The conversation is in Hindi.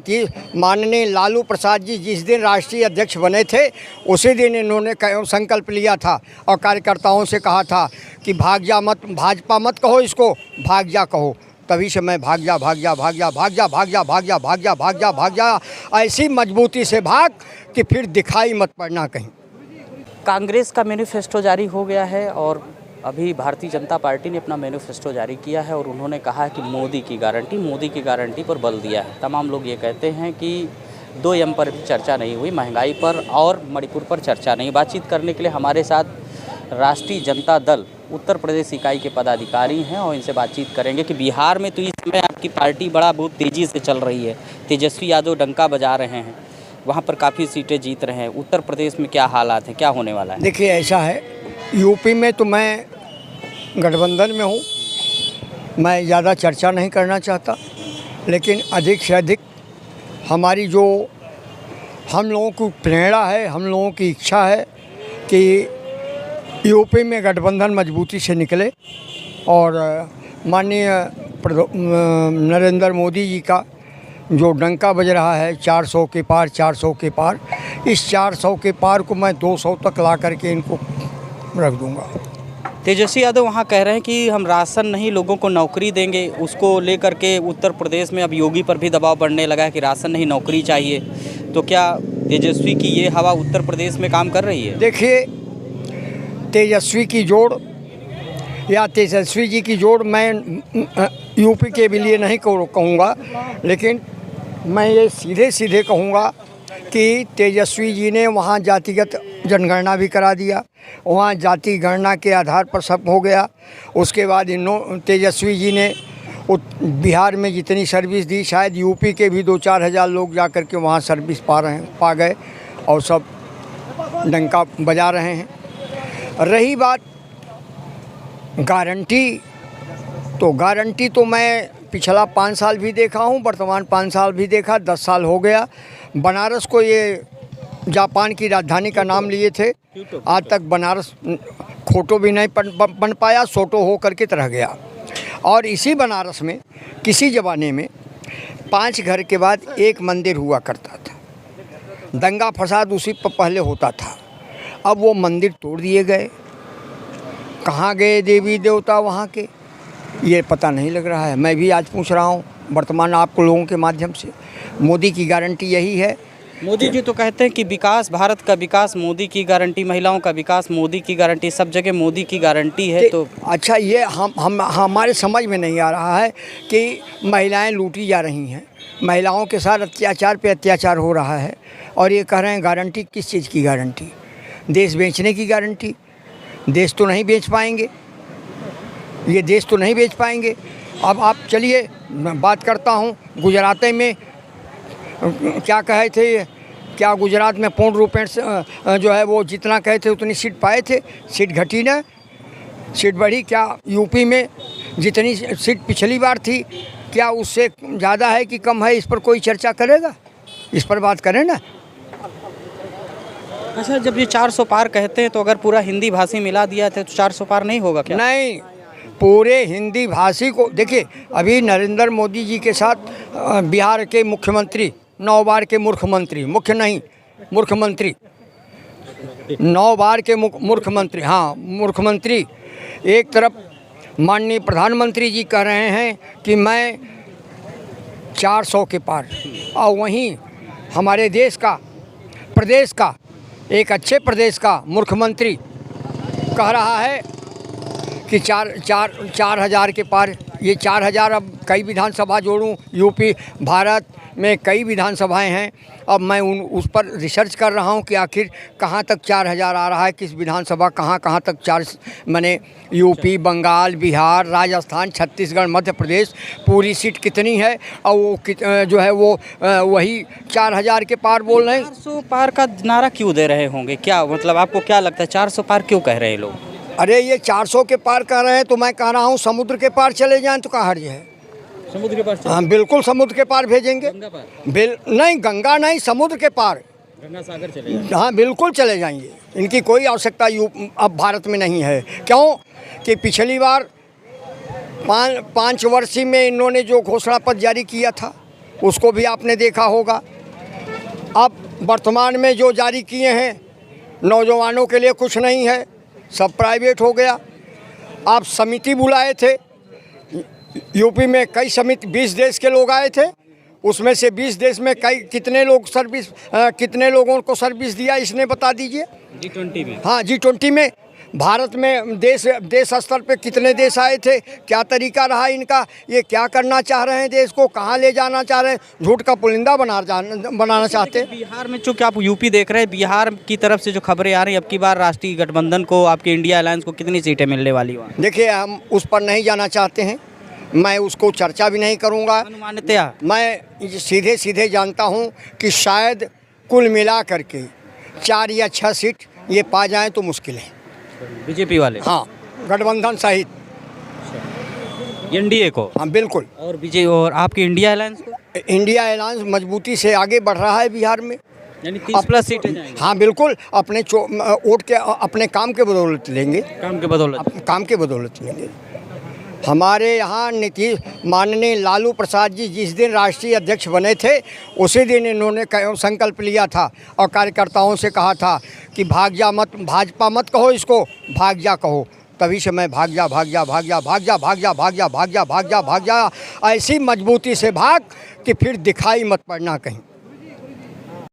कि माननीय लालू प्रसाद जी जिस दिन राष्ट्रीय अध्यक्ष बने थे उसी दिन इन्होंने संकल्प लिया था और कार्यकर्ताओं से कहा था कि भाग जा मत, भाजपा मत कहो इसको, भाग जा कहो। तभी से मैं भाग जा भाग जा भाग जा भाग जा भाग जा भाग जा भाग जा भाग जा भाग जा ऐसी मजबूती से भाग कि फिर दिखाई मत पड़ना कहीं। कांग्रेस का मैनिफेस्टो जारी हो गया है और अभी भारतीय जनता पार्टी ने अपना मैनिफेस्टो जारी किया है और उन्होंने कहा है कि मोदी की गारंटी पर बल दिया है। तमाम लोग ये कहते हैं कि 2 एम पर चर्चा नहीं हुई, महंगाई पर और मणिपुर पर चर्चा नहीं। बातचीत करने के लिए हमारे साथ राष्ट्रीय जनता दल उत्तर प्रदेश इकाई के पदाधिकारी हैं और इनसे बातचीत करेंगे कि बिहार में तो इस समय आपकी पार्टी बहुत तेज़ी से चल रही है, तेजस्वी यादव डंका बजा रहे हैं, वहाँ पर काफ़ी सीटें जीत रहे हैं। उत्तर प्रदेश में क्या हालात हैं, क्या होने वाला है? देखिए ऐसा है, यूपी में तो मैं गठबंधन में हूँ, मैं ज़्यादा चर्चा नहीं करना चाहता, लेकिन अधिक से अधिक हमारी जो हम लोगों की प्रेरणा है, हम लोगों की इच्छा है कि यूपी में गठबंधन मजबूती से निकले और माननीय नरेंद्र मोदी जी का जो डंका बज रहा है 400 के पार 400 के पार, इस 400 के पार को मैं 200 तक ला करके इनको रख दूंगा। तेजस्वी यादव वहाँ कह रहे हैं कि हम राशन नहीं लोगों को नौकरी देंगे, उसको लेकर के उत्तर प्रदेश में अब योगी पर भी दबाव बढ़ने लगा है कि राशन नहीं नौकरी चाहिए। तो क्या तेजस्वी की ये हवा उत्तर प्रदेश में काम कर रही है? देखिए, तेजस्वी की जोड़ या तेजस्वी जी की जोड़ मैं यूपी के भी लिए नहीं कहूँगा, लेकिन मैं ये सीधे सीधे कहूँगा कि तेजस्वी जी ने वहाँ जातिगत जनगणना भी करा दिया, वहाँ जाति गणना के आधार पर सब हो गया। उसके बाद तेजस्वी जी ने बिहार में जितनी सर्विस दी, शायद यूपी के भी 2-4 हज़ार लोग जा कर के वहाँ सर्विस पा गए और सब डंका बजा रहे हैं। रही बात गारंटी, तो गारंटी तो मैं पिछला 5 साल भी देखा हूँ, वर्तमान 5 साल भी देखा, 10 साल हो गया। बनारस को ये जापान की राजधानी का नाम लिए थे, आज तक बनारस खोटो भी नहीं बन पाया, सोटो हो करके रह गया। और इसी बनारस में किसी ज़माने में 5 घर के बाद एक मंदिर हुआ करता था, दंगा फसाद उसी पर पहले होता था। अब वो मंदिर तोड़ दिए गए, कहाँ गए देवी देवता वहाँ के, ये पता नहीं लग रहा है। मैं भी आज पूछ रहा हूँ वर्तमान आपको लोगों के माध्यम से, मोदी की गारंटी यही है। मोदी जी तो कहते हैं कि विकास, भारत का विकास मोदी की गारंटी, महिलाओं का विकास मोदी की गारंटी, सब जगह मोदी की गारंटी है। तो अच्छा, ये हमारे समझ में नहीं आ रहा है कि महिलाएं लूटी जा रही हैं, महिलाओं के साथ अत्याचार पे अत्याचार हो रहा है और ये कह रहे हैं गारंटी। किस चीज़ की गारंटी? देश बेचने की गारंटी? देश तो नहीं बेच पाएंगे, ये देश तो नहीं बेच पाएंगे। अब आप चलिए, मैं बात करता हूँ गुजरात में क्या कहे थे, क्या गुजरात में पूर्ण रूपेण जो है वो जितना कहे थे उतनी सीट पाए थे, सीट घटी ना, सीट बढ़ी। क्या यूपी में जितनी सीट पिछली बार थी क्या उससे ज़्यादा है कि कम है? इस पर कोई चर्चा करेगा? इस पर बात करें ना। अच्छा, जब ये 400 पार कहते हैं तो अगर पूरा हिंदी भाषी मिला दिया था तो 400 पार नहीं होगा क्या? नहीं, पूरे हिंदी भाषी को देखिए, अभी नरेंद्र मोदी जी के साथ बिहार के मुख्यमंत्री 9 बार के मुख्यमंत्री, मुख्य नहीं मुख्यमंत्री, 9 बार के मुख्यमंत्री, हाँ मुख्यमंत्री, एक तरफ माननीय प्रधानमंत्री जी कह रहे हैं कि मैं 400 के पार, और वहीं हमारे देश का, प्रदेश का, एक अच्छे प्रदेश का मुख्यमंत्री कह रहा है कि 4,000 के पार। ये 4,000, अब कई विधानसभा जोड़ूं, यूपी भारत में कई विधानसभाएं हैं, अब मैं उस पर रिसर्च कर रहा हूं कि आखिर कहां तक 4,000 आ रहा है, किस विधानसभा कहां तक 4, मैंने यूपी, बंगाल, बिहार, राजस्थान, छत्तीसगढ़, मध्य प्रदेश, पूरी सीट कितनी है, और वो जो है वो वही 4,000 के पार बोल रहे हैं। 400 पार का नारा क्यों दे रहे होंगे? क्या मतलब आपको क्या लगता है 400 पार क्यों कह रहे हैं लोग? अरे ये 400 के पार कह रहे हैं तो मैं कह रहा हूँ समुद्र के पार चले जाएं तो क्या हर्ज है? समुद्र के पार? हाँ बिल्कुल समुद्र के पार भेजेंगे। नहीं, गंगा नहीं, समुद्र के पार, गंगा सागर चले जाएंगे। हाँ बिल्कुल चले जाएंगे, इनकी कोई आवश्यकता अब भारत में नहीं है। क्यों कि पिछली बार 5 वर्ष में इन्होंने जो घोषणा पत्र जारी किया था उसको भी आपने देखा होगा। अब वर्तमान में जो जारी किए हैं नौजवानों के लिए कुछ नहीं है, सब प्राइवेट हो गया। आप समिति बुलाए थे, यूपी में कई समिति 20 देश के लोग आए थे, उसमें से 20 देश में कितने लोगों को सर्विस दिया इसने बता दीजिए। G20 में? हाँ, G20 में। भारत में देश स्तर पे कितने देश आए थे, क्या तरीका रहा इनका, ये क्या करना चाह रहे हैं, देश को कहाँ ले जाना चाह रहे हैं, झूठ का पुलिंदा बनाना चाहते हैं। बिहार में चूँकि आप यूपी देख रहे हैं, बिहार की तरफ से जो खबरें आ रही हैं, अब की बार राष्ट्रीय गठबंधन को, आपके इंडिया अलायंस को कितनी सीटें मिलने वाली वहाँ? देखिए, हम उस पर नहीं जाना चाहते हैं, मैं उसको चर्चा भी नहीं करूँगा। अनुमानितया मैं सीधे जानता हूँ कि शायद कुल मिला करके 4 या 6 सीट ये पा जाएँ तो मुश्किल है। बीजेपी वाले? हाँ, गठबंधन सहित एनडीए को? हाँ बिल्कुल। और बीजेपी और आपके इंडिया अलायंस को? इंडिया अलायंस मजबूती से आगे बढ़ रहा है बिहार में, यानी 30+ सीटें जाएंगी? हाँ बिल्कुल, अपने वोट के अपने काम के बदौलत लेंगे। काम के बदौलत लेंगे। हमारे यहाँ माननीय लालू प्रसाद जी जिस दिन राष्ट्रीय अध्यक्ष बने थे उसी दिन इन्होंने संकल्प लिया था और कार्यकर्ताओं से कहा था कि भाग जा मत, भाजपा मत कहो इसको, भाग जा कहो। तभी से मैं भाग जा ऐसी मजबूती से भाग कि फिर दिखाई मत पड़ना कहीं।